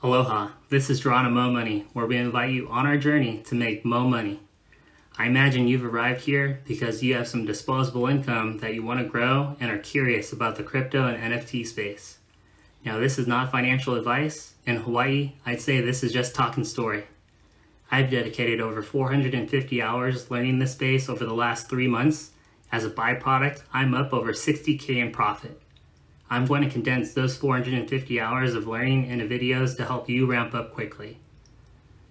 Aloha, this is Mo Money, where we invite you on our journey to make mo money. I imagine you've arrived here because you have some disposable income that you want to grow and are curious about the crypto and NFT space. Now, this is not financial advice. In Hawaii, I'd say this is just talking story. I've dedicated over 450 hours learning this space over the last 3 months. As a byproduct, I'm up over 60K in profit. I'm going to condense those 450 hours of learning into videos to help you ramp up quickly.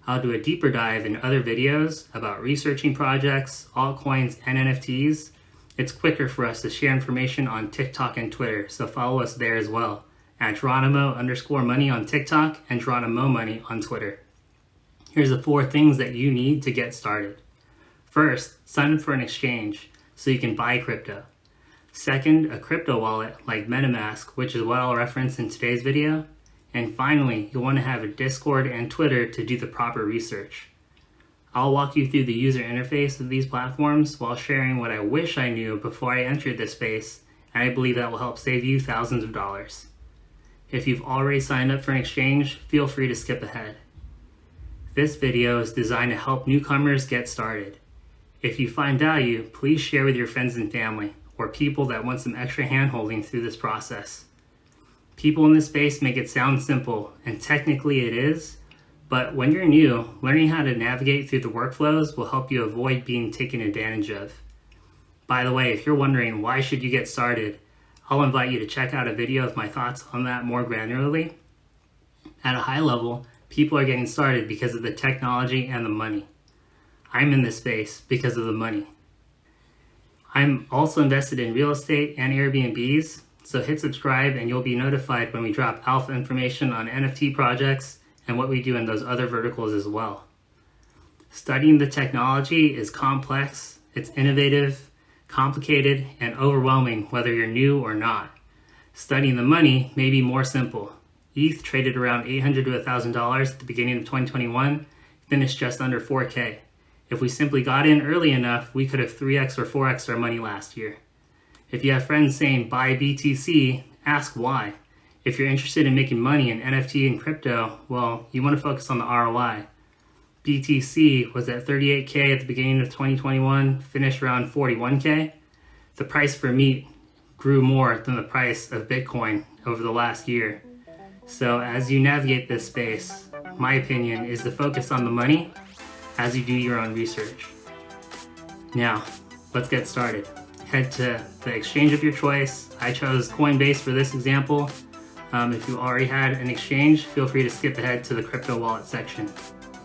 I'll do a deeper dive in other videos about researching projects, altcoins, and NFTs. It's quicker for us to share information on TikTok and Twitter, so follow us there as well, at Geronimo_money on TikTok and Geronimo Money on Twitter. Here's the 4 things that you need to get started. First, sign up for an exchange so you can buy crypto. Second, a crypto wallet like MetaMask, which is what I'll reference in today's video. And finally, you'll want to have a Discord and Twitter to do the proper research. I'll walk you through the user interface of these platforms while sharing what I wish I knew before I entered this space, and I believe that will help save you thousands of dollars. If you've already signed up for an exchange, feel free to skip ahead. This video is designed to help newcomers get started. If you find value, please share with your friends and family, or people that want some extra hand-holding through this process. People in this space make it sound simple, and technically it is, but when you're new, learning how to navigate through the workflows will help you avoid being taken advantage of. By the way, if you're wondering why should you get started, I'll invite you to check out a video of my thoughts on that more granularly. At a high level, people are getting started because of the technology and the money. I'm in this space because of the money. I'm also invested in real estate and Airbnbs, so hit subscribe and you'll be notified when we drop alpha information on NFT projects and what we do in those other verticals as well. Studying the technology is complex, it's innovative, complicated, and overwhelming whether you're new or not. Studying the money may be more simple. ETH traded around $800 to $1,000 at the beginning of 2021, finished just under 4K. If we simply got in early enough, we could have 3x or 4x our money last year. If you have friends saying buy BTC, ask why. If you're interested in making money in NFT and crypto, well, you want to focus on the ROI. BTC was at 38K at the beginning of 2021, finished around 41K. The price for meat grew more than the price of Bitcoin over the last year. So as you navigate this space, my opinion is to focus on the money as you do your own research. Now, let's get started. Head to the exchange of your choice. I chose Coinbase for this example. If you already had an exchange, feel free to skip ahead to the crypto wallet section.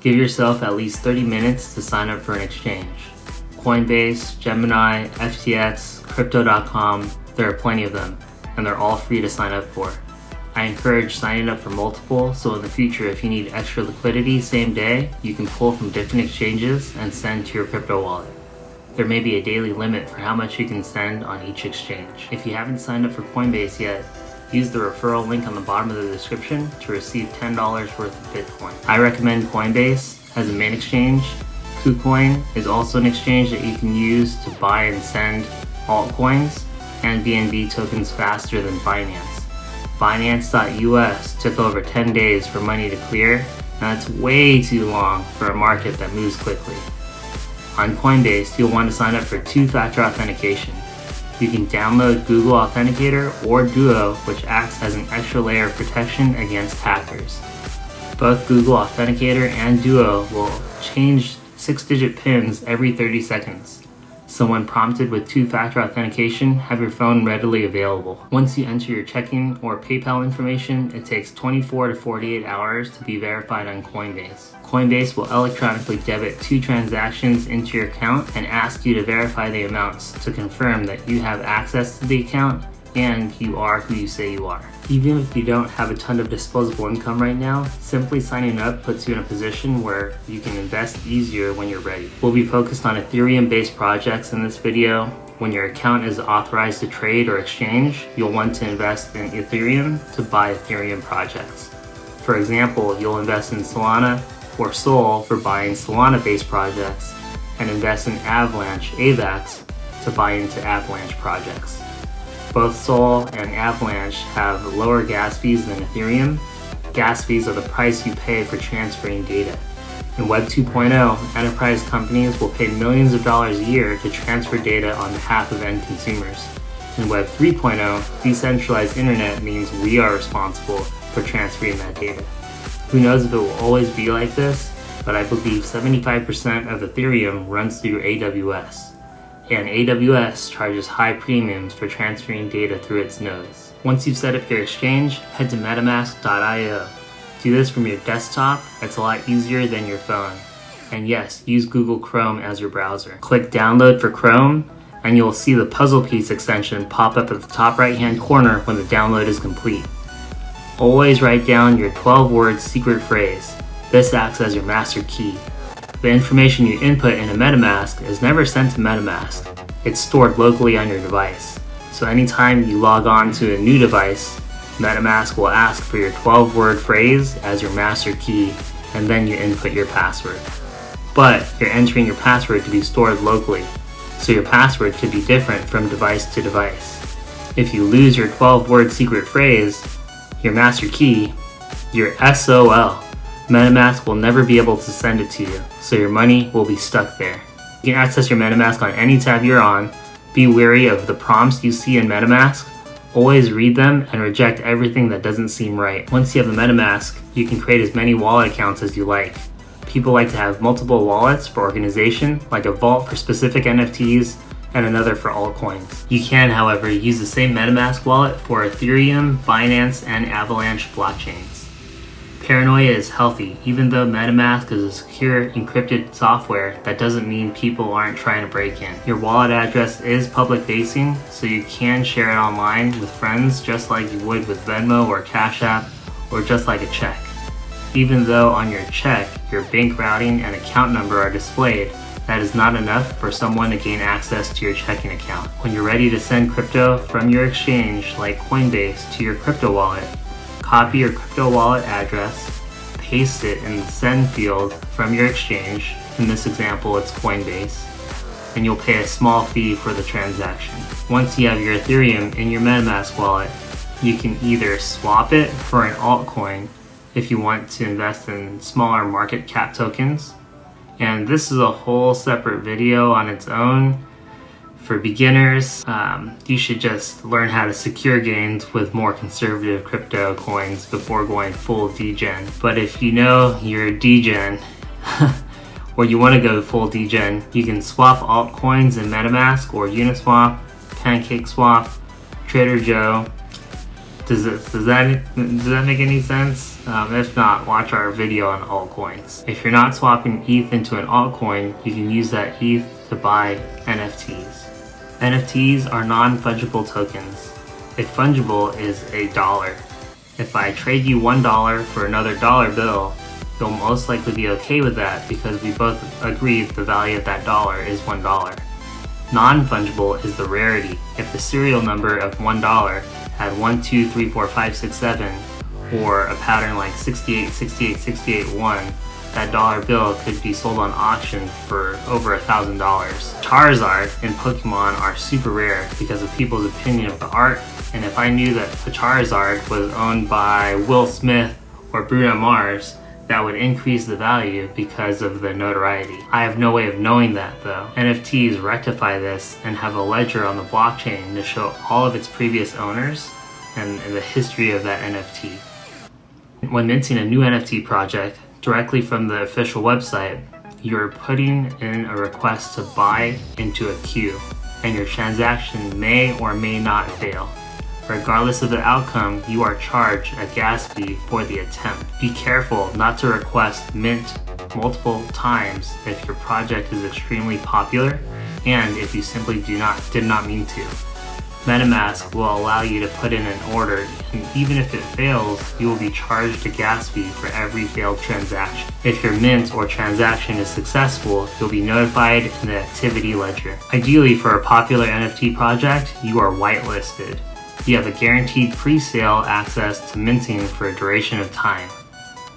Give yourself at least 30 minutes to sign up for an exchange. Coinbase, Gemini, FTX, Crypto.com, there are plenty of them, and they're all free to sign up for. I encourage signing up for multiple, so in the future if you need extra liquidity same day, you can pull from different exchanges and send to your crypto wallet. There may be a daily limit for how much you can send on each exchange. If you haven't signed up for Coinbase yet, use the referral link on the bottom of the description to receive $10 worth of Bitcoin. I recommend Coinbase as a main exchange. KuCoin is also an exchange that you can use to buy and send altcoins and BNB tokens faster than Binance. Binance.us took over 10 days for money to clear, and that's way too long for a market that moves quickly. On Coinbase, you'll want to sign up for 2-factor authentication. You can download Google Authenticator or Duo, which acts as an extra layer of protection against hackers. Both Google Authenticator and Duo will change 6-digit pins every 30 seconds. So when prompted with 2-factor authentication, have your phone readily available. Once you enter your checking or PayPal information, it takes 24 to 48 hours to be verified on Coinbase. Coinbase will electronically debit 2 transactions into your account and ask you to verify the amounts to confirm that you have access to the account and you are who you say you are. Even if you don't have a ton of disposable income right now, simply signing up puts you in a position where you can invest easier when you're ready. We'll be focused on Ethereum-based projects in this video. When your account is authorized to trade or exchange, you'll want to invest in Ethereum to buy Ethereum projects. For example, you'll invest in Solana or Sol for buying Solana-based projects, and invest in Avalanche, AVAX, to buy into Avalanche projects. Both Sol and Avalanche have lower gas fees than Ethereum, Gas fees are the price you pay for transferring data. In Web 2.0, enterprise companies will pay millions of dollars a year to transfer data on behalf of end consumers. In Web 3.0, decentralized internet means we are responsible for transferring that data. Who knows if it will always be like this, but I believe 75% of Ethereum runs through AWS. And AWS charges high premiums for transferring data through its nodes. Once you've set up your exchange, head to metamask.io. Do this from your desktop. It's a lot easier than your phone. And yes, use Google Chrome as your browser. Click download for Chrome, and you'll see the puzzle piece extension pop up at the top right hand corner when the download is complete. Always write down your 12-word secret phrase. This acts as your master key. The information you input in a MetaMask is never sent to MetaMask. It's stored locally on your device. So anytime you log on to a new device, MetaMask will ask for your 12-word phrase as your master key, and then you input your password. But you're entering your password to be stored locally, so your password could be different from device to device. If you lose your 12-word secret phrase, your master key, your SOL, MetaMask will never be able to send it to you, so your money will be stuck there. You can access your MetaMask on any tab you're on. Be wary of the prompts you see in MetaMask. Always read them and reject everything that doesn't seem right. Once you have a MetaMask, you can create as many wallet accounts as you like. People like to have multiple wallets for organization, like a vault for specific NFTs and another for altcoins. You can, however, use the same MetaMask wallet for Ethereum, Binance, and Avalanche blockchains. Paranoia is healthy. Even though MetaMask is a secure, encrypted software, that doesn't mean people aren't trying to break in. Your wallet address is public facing, so you can share it online with friends just like you would with Venmo or Cash App, or just like a check. Even though on your check, your bank routing and account number are displayed, that is not enough for someone to gain access to your checking account. When you're ready to send crypto from your exchange, like Coinbase, to your crypto wallet, copy your crypto wallet address, paste it in the send field from your exchange. In this example, it's Coinbase, and you'll pay a small fee for the transaction. Once you have your Ethereum in your MetaMask wallet, you can either swap it for an altcoin if you want to invest in smaller market cap tokens. And this is a whole separate video on its own. For beginners, you should just learn how to secure gains with more conservative crypto coins before going full degen. But if you know you're degen, or you want to go full degen, you can swap altcoins in MetaMask or Uniswap, PancakeSwap, Trader Joe. Does that make any sense? If not, watch our video on altcoins. If you're not swapping ETH into an altcoin, you can use that ETH to buy NFTs. NFTs are non-fungible tokens. A fungible is a dollar. If I trade you $1 for another dollar bill, you'll most likely be okay with that because we both agree the value of that dollar is $1. Non-fungible is the rarity. If the serial number of $1 had 1, 2, 3, 4, 5, 6, 7, or a pattern like 68, 68, 68, 1, that dollar bill could be sold on auction for over $1,000. Charizard and Pokemon are super rare because of people's opinion of the art, and if I knew that a Charizard was owned by Will Smith or Bruno Mars, that would increase the value because of the notoriety. I have no way of knowing that though. NFTs rectify this and have a ledger on the blockchain to show all of its previous owners and the history of that NFT. When minting a new NFT project directly from the official website, you're putting in a request to buy into a queue, and your transaction may or may not fail. Regardless of the outcome, you are charged a gas fee for the attempt. Be careful not to request mint multiple times if your project is extremely popular and if you simply did not mean to. MetaMask will allow you to put in an order, and even if it fails, you will be charged a gas fee for every failed transaction. If your mint or transaction is successful, you'll be notified in the activity ledger. Ideally, for a popular NFT project, you are whitelisted. You have a guaranteed pre-sale access to minting for a duration of time.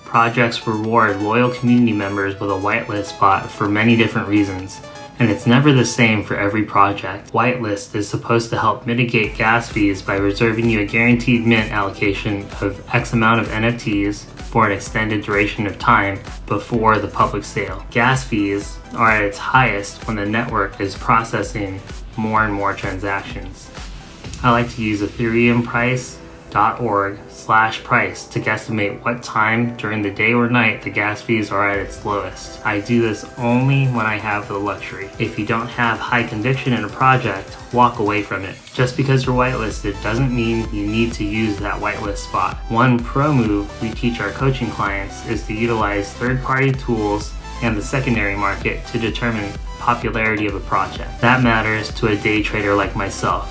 Projects reward loyal community members with a whitelist spot for many different reasons. And it's never the same for every project. Whitelist is supposed to help mitigate gas fees by reserving you a guaranteed mint allocation of X amount of NFTs for an extended duration of time before the public sale. Gas fees are at its highest when the network is processing more and more transactions. I like to use ethereumprice.org/price to guesstimate what time during the day or night the gas fees are at its lowest. I do this only when I have the luxury. If you don't have high conviction in a project, walk away from it. Just because you're whitelisted doesn't mean you need to use that whitelist spot. One pro move we teach our coaching clients is to utilize third-party tools and the secondary market to determine popularity of a project. That matters to a day trader like myself.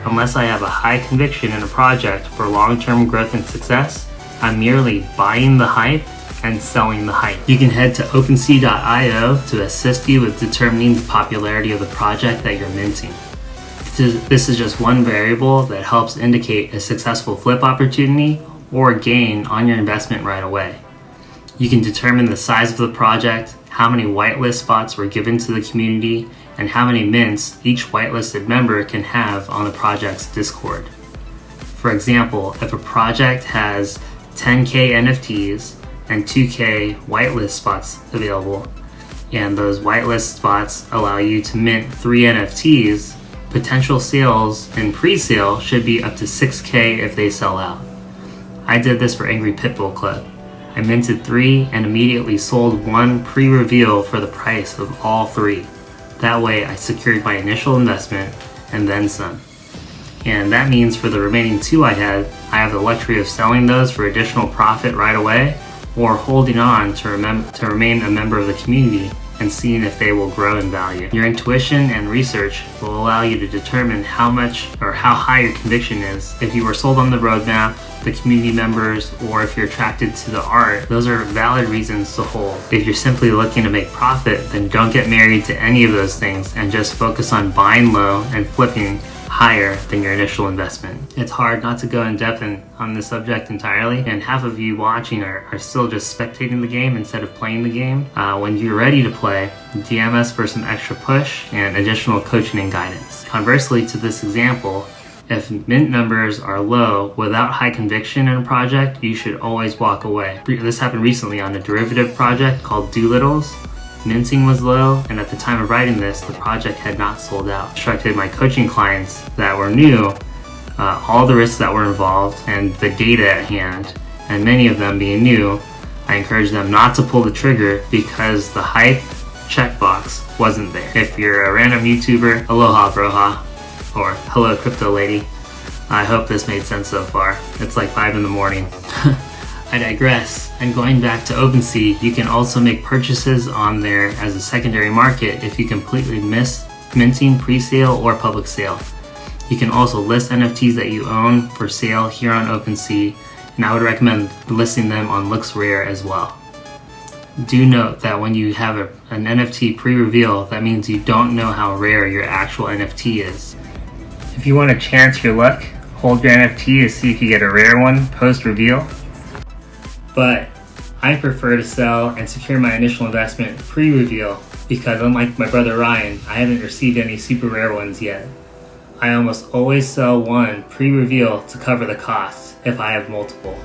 Unless I have a high conviction in a project for long-term growth and success, I'm merely buying the hype and selling the hype. You can head to OpenSea.io to assist you with determining the popularity of the project that you're minting. This is just one variable that helps indicate a successful flip opportunity or gain on your investment right away. You can determine the size of the project, how many whitelist spots were given to the community, and how many mints each whitelisted member can have on the project's Discord. For example, if a project has 10K NFTs and 2K whitelist spots available, and those whitelist spots allow you to mint 3 NFTs, potential sales in pre-sale should be up to 6K if they sell out. I did this for Angry Pitbull Club. I minted 3 and immediately sold 1 pre-reveal for the price of all 3. That way I secured my initial investment and then some. And that means for the remaining 2 I have the luxury of selling those for additional profit right away, or holding on to remain a member of the community and seeing if they will grow in value. Your intuition and research will allow you to determine how much or how high your conviction is. If you were sold on the roadmap, the community members, or if you're attracted to the art, those are valid reasons to hold. If you're simply looking to make profit, then don't get married to any of those things and just focus on buying low and flipping higher than your initial investment. It's hard not to go in depth on this subject entirely, and half of you watching are still just spectating the game instead of playing the game. When you're ready to play, DM us for some extra push and additional coaching and guidance. Conversely to this example, if mint numbers are low without high conviction in a project, you should always walk away. This happened recently on a derivative project called Doolittles. Minting was low, and at the time of writing this, the project had not sold out. I instructed my coaching clients that were new, all the risks that were involved and the data at hand, and many of them being new, I encouraged them not to pull the trigger because the hype checkbox wasn't there. If you're a random YouTuber, aloha broha, or hello crypto lady, I hope this made sense so far. It's like 5 in the morning. I digress. And going back to OpenSea, you can also make purchases on there as a secondary market if you completely miss minting pre-sale or public sale. You can also list NFTs that you own for sale here on OpenSea, and I would recommend listing them on LooksRare as well. Do note that when you have an NFT pre-reveal, that means you don't know how rare your actual NFT is. If you want to chance your luck, hold your NFT to see if you get a rare one post-reveal. But I prefer to sell and secure my initial investment pre-reveal because unlike my brother Ryan, I haven't received any super rare ones yet. I almost always sell one pre-reveal to cover the costs if I have multiple.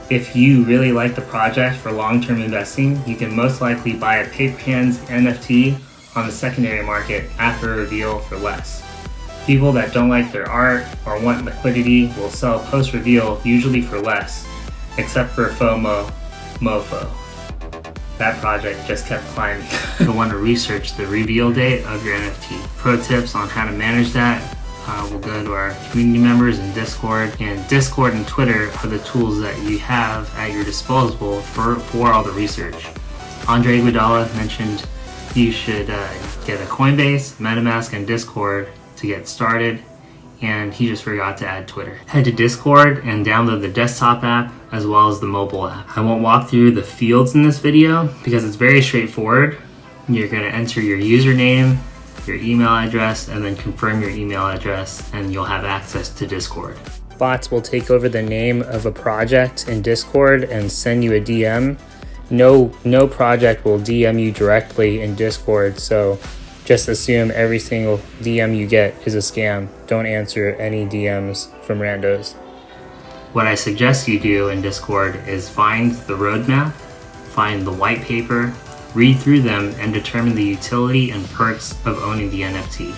If you really like the project for long-term investing, you can most likely buy a paper hands NFT on the secondary market after a reveal for less. People that don't like their art or want liquidity will sell post-reveal usually for less, except for FOMO, MoFo. That project just kept climbing. You'll want to research the reveal date of your NFT. Pro tips on how to manage that will go to our community members in Discord. And Discord and Twitter are the tools that you have at your disposal for all the research. Andre Iguodala mentioned you should get a Coinbase, MetaMask, and Discord to get started, and he just forgot to add Twitter. Head to Discord and download the desktop app as well as the mobile app. I won't walk through the fields in this video because it's very straightforward. You're going to enter your username, your email address, and then confirm your email address, and you'll have access to Discord. Bots will take over the name of a project in Discord and send you a DM. No project will DM you directly in Discord, so Just assume every single DM you get is a scam. Don't answer any DMs from randos. What I suggest you do in Discord is find the roadmap, find the white paper, read through them, and determine the utility and perks of owning the NFT.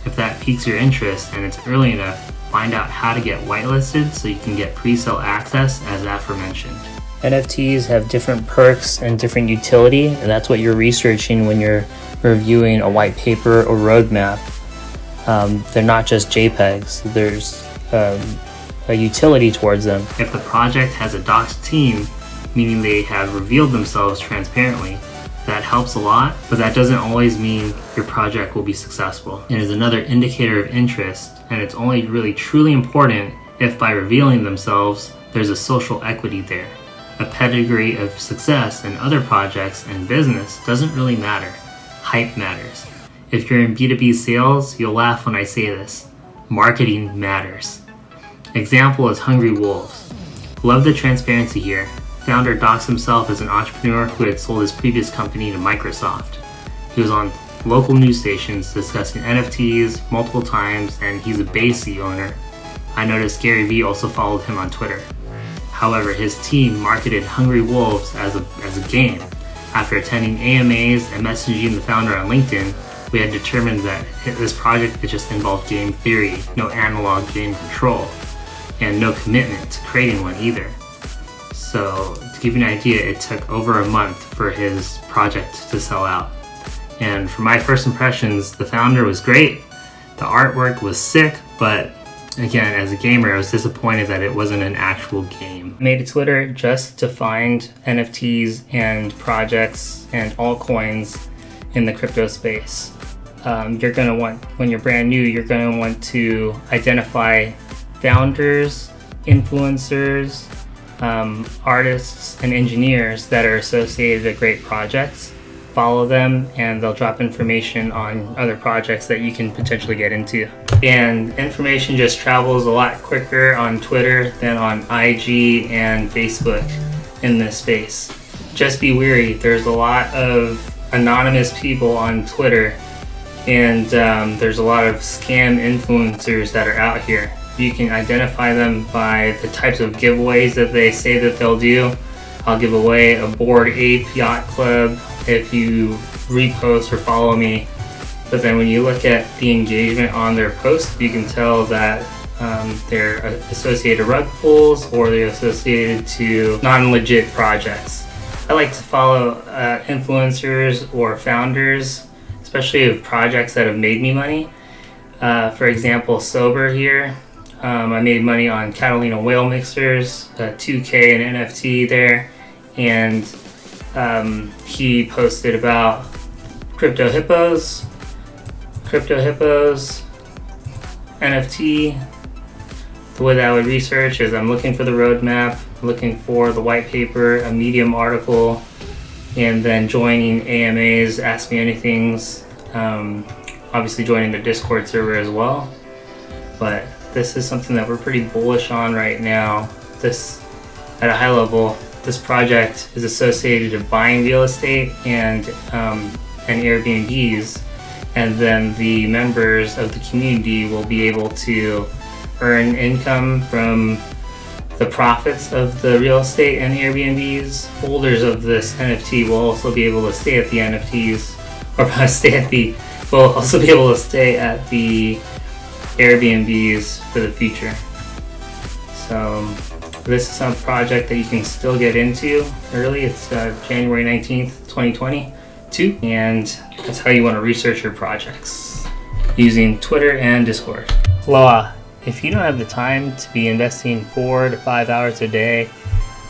If that piques your interest and it's early enough, find out how to get whitelisted so you can get pre-sale access as aforementioned. NFTs have different perks and different utility, and that's what you're researching when you're reviewing a white paper or roadmap. They're not just JPEGs, there's a utility towards them. If the project has a doxed team, meaning they have revealed themselves transparently, that helps a lot, but that doesn't always mean your project will be successful. It is another indicator of interest, and it's only really truly important if by revealing themselves, there's a social equity there. A pedigree of success in other projects and business doesn't really matter. Hype matters. If you're in B2B sales, you'll laugh when I say this. Marketing matters. Example is Hungry Wolves. Love the transparency here. Founder doxed himself as an entrepreneur who had sold his previous company to Microsoft. He was on local news stations discussing NFTs multiple times, and he's a Base owner. I noticed Gary Vee also followed him on Twitter. However, his team marketed Hungry Wolves as a game. After attending AMAs and messaging the founder on LinkedIn, we had determined that this project just involved game theory, no analog game control, and no commitment to creating one either. So to give you an idea, it took over a month for his project to sell out. And from my first impressions, the founder was great, the artwork was sick, but again, as a gamer, I was disappointed that it wasn't an actual game. I made a Twitter just to find NFTs and projects and altcoins in the crypto space. You're gonna want, when you're brand new, you're gonna want to identify founders, influencers, artists, and engineers that are associated with great projects. Follow them, and they'll drop information on other projects that you can potentially get into. And information just travels a lot quicker on Twitter than on IG and Facebook in this space. Just be wary, there's a lot of anonymous people on Twitter, and there's a lot of scam influencers that are out here. You can identify them by the types of giveaways that they say that they'll do. I'll give away a Bored Ape Yacht Club if you repost or follow me. But then when you look at the engagement on their posts, you can tell that they're associated to rug pulls or they're associated to non-legit projects. I like to follow influencers or founders, especially of projects that have made me money. For example, Sober here. I made money on Catalina whale mixers, 2K and NFT there, and he posted about crypto hippos, NFT. The way that I would research is I'm looking for the roadmap, looking for the white paper, a Medium article, and then joining AMAs, Ask Me Anythings, obviously joining the Discord server as well. But this is something that we're pretty bullish on right now. This, at a high level, this project is associated to buying real estate and Airbnbs, and then the members of the community will be able to earn income from the profits of the real estate and Airbnbs. Holders of this NFT will also be able to stay at the NFTs, or will also be able to stay at the Airbnbs for the future. So this is a project that you can still get into early. It's January 19th, 2022, and that's how you want to research your projects, using Twitter and Discord. Aloha. If you don't have the time to be investing 4 to 5 hours a day,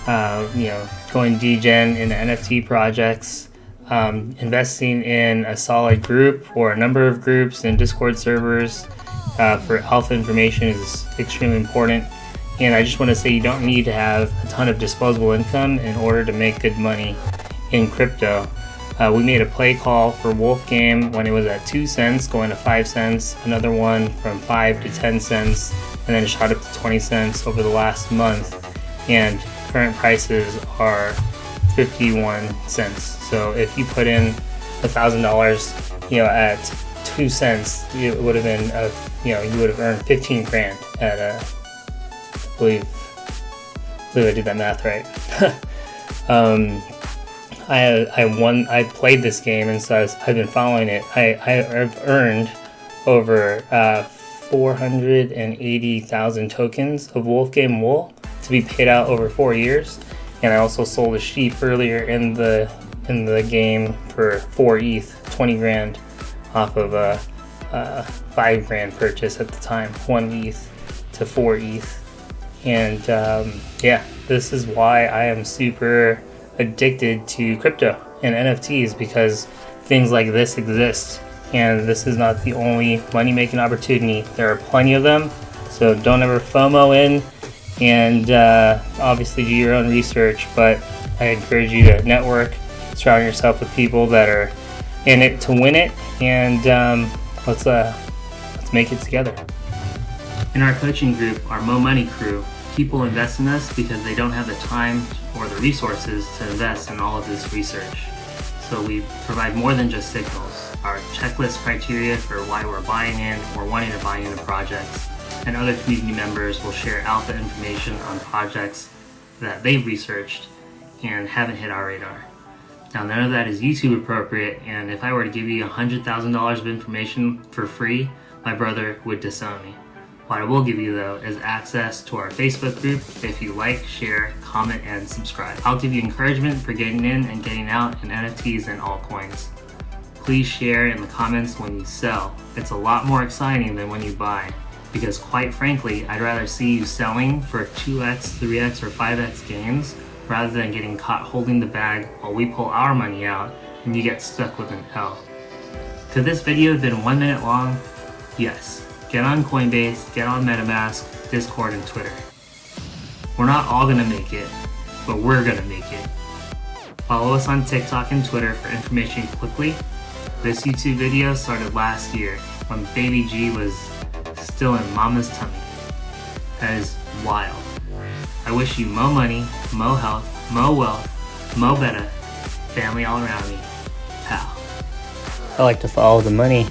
going degen in NFT projects, investing in a solid group or a number of groups in Discord servers for alpha information is extremely important. And I just want to say you don't need to have a ton of disposable income in order to make good money in crypto. We made a play call for Wolf Game when it was at 2 cents going to 5 cents, another one from 5 to 10 cents, and then it shot up to 20 cents over the last month, and current prices are 51 cents. So if you put in $1,000 at 2 cents, it would have been, you would have earned 15 grand at, I believe I did that math right. I played this game, and so I've been following it. I've earned over 480,000 tokens of Wolfgame wool to be paid out over 4 years, and I also sold a sheep earlier in the game for 4 ETH, 20 grand off of a 5 grand purchase at the time, 1 ETH to 4 ETH. And yeah, this is why I am super addicted to crypto and NFTs, because things like this exist, and this is not the only money-making opportunity. There are plenty of them, so don't ever FOMO in, and obviously do your own research, but I encourage you to network, surround yourself with people that are in it to win it, and let's make it together. In our coaching group, our Mo Money crew, people invest in us because they don't have the time or the resources to invest in all of this research. So we provide more than just signals. Our checklist criteria for why we're buying in or wanting to buy into projects, and other community members will share alpha information on projects that they've researched and haven't hit our radar. Now, none of that is YouTube appropriate, and if I were to give you $100,000 of information for free, my brother would disown me. What I will give you, though, is access to our Facebook group if you like, share, comment, and subscribe. I'll give you encouragement for getting in and getting out in NFTs and altcoins. Please share in the comments when you sell. It's a lot more exciting than when you buy, because quite frankly, I'd rather see you selling for 2x, 3x, or 5x gains rather than getting caught holding the bag while we pull our money out and you get stuck with an L. Could this video have been 1 minute long? Yes. Get on Coinbase, get on MetaMask, Discord, and Twitter. We're not all gonna make it, but we're gonna make it. Follow us on TikTok and Twitter for information quickly. This YouTube video started last year when Baby G was still in Mama's tummy. That is wild. I wish you mo money, mo health, mo wealth, mo better, family all around me, pal. I like to follow the money.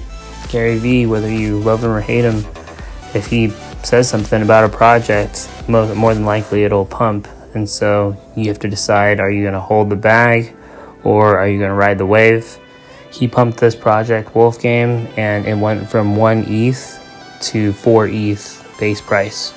Gary Vee, whether you love him or hate him, if he says something about a project, more than likely it'll pump. And so you have to decide, are you going to hold the bag or are you going to ride the wave? He pumped this project, Wolfgame, and it went from 1 ETH to 4 ETH base price.